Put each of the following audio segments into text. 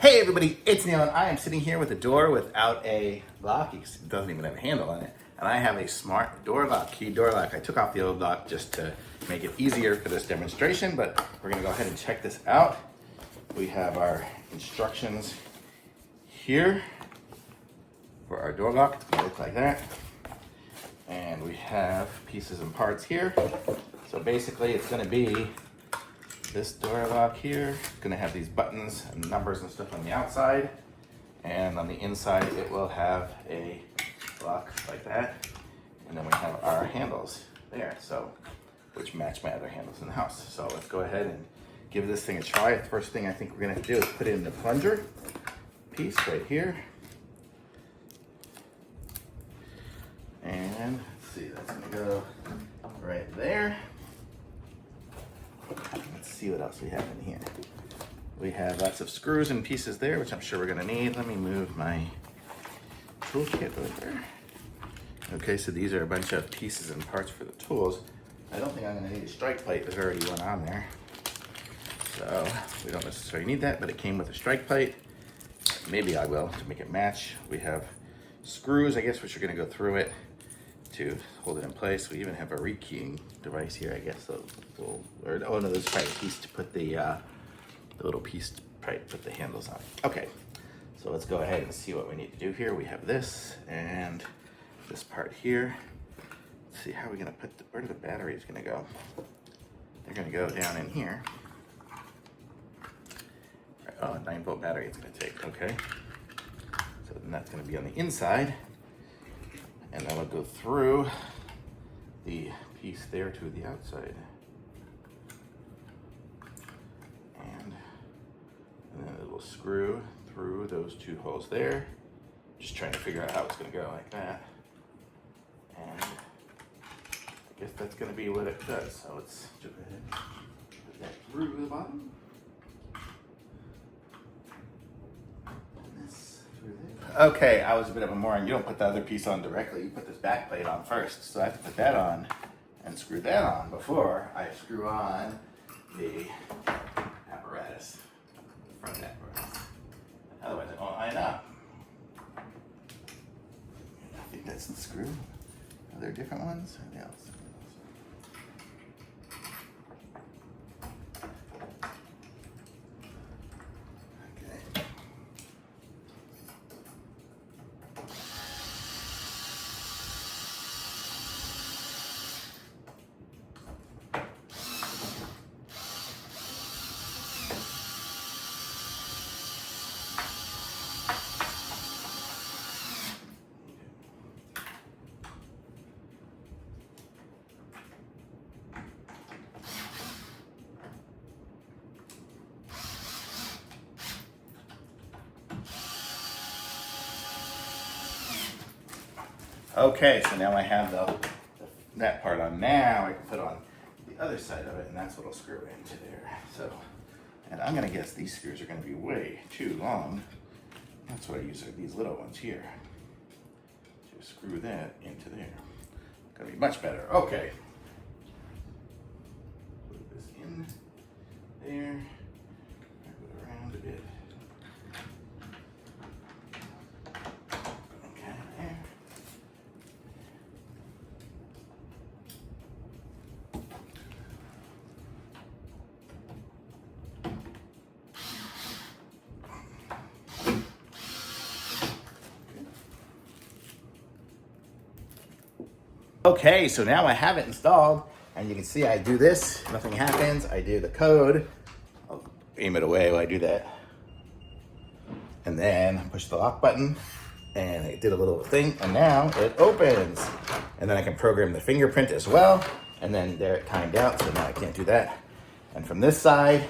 Hey everybody, it's Neil and I am sitting here with a door without a lock. It doesn't even have a handle on it. And I have a smart door lock, key door lock. I took off the old lock just to make it easier for this demonstration, but we're gonna go ahead and check this out. We have our instructions here for our door lock. It's gonna look like that. And we have pieces and parts here. So basically it's gonna be this door lock here. It's gonna have these buttons and numbers and stuff on the outside. And on the inside, it will have a lock like that. And then we have our handles there, so which match my other handles in the house. So let's go ahead and give this thing a try. The first thing I think we're gonna do is put it in the plunger piece right here. And let's see, that's gonna go right there. Let's see what else we have in here. We have lots of screws and pieces there, which I'm sure we're gonna need. Let me move my toolkit over. Okay, so these are a bunch of pieces and parts for the tools. I don't think I'm gonna need a strike plate. There's already one on there. So we don't necessarily need that, but it came with a strike plate. Maybe I will to make it match. We have screws, I guess, which are gonna go through it to hold it in place. We even have a rekeying device here, I guess. Oh no, this is probably a piece to put the little piece to probably put the handles on. Okay, so let's go ahead and see what we need to do here. We have this and this part here. Let's see, how are we gonna put where are the batteries gonna go? They're gonna go down in here. Oh, a 9-volt battery it's gonna take, okay. So then that's gonna be on the inside. And that'll go through the piece there to the outside. And then it will screw through those two holes there. Just trying to figure out how it's gonna go like that. And I guess that's gonna be what it does. So let's go ahead and put that through the bottom. Okay, I was a bit of a moron. You don't put the other piece on directly. You put this back plate on first. So I have to put that on and screw that on before I screw on the apparatus, the front apparatus. Otherwise it won't line up. I think that's the screw. Are there different ones? Yeah. Okay, so now I have that part on. Now I can put on the other side of it, and that's what'll screw into there. So, and I'm gonna guess these screws are gonna be way too long. That's what I use, are these little ones here to screw that into there. Gonna be much better. Okay. Put this in there. Move it around a bit. Okay, so now I have it installed, and you can see I do this, nothing happens. I do the code, I'll aim it away while I do that. And then push the lock button, and it did a little thing, and now it opens. And then I can program the fingerprint as well, and then there it timed out, so now I can't do that. And from this side,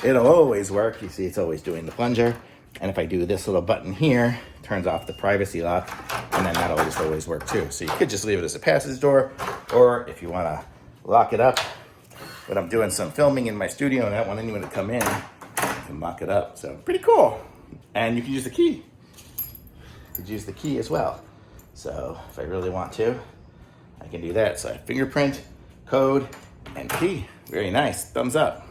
it'll always work. You see it's always doing the plunger. And if I do this little button here, turns off the privacy lock, and then that'll just always work too. So you could just leave it as a passage door, or if you wanna lock it up, but I'm doing some filming in my studio and I don't want anyone to come in, I can lock it up. So pretty cool. And you can use the key. You could use the key as well. So if I really want to, I can do that. So I have fingerprint, code, and key. Very nice, thumbs up.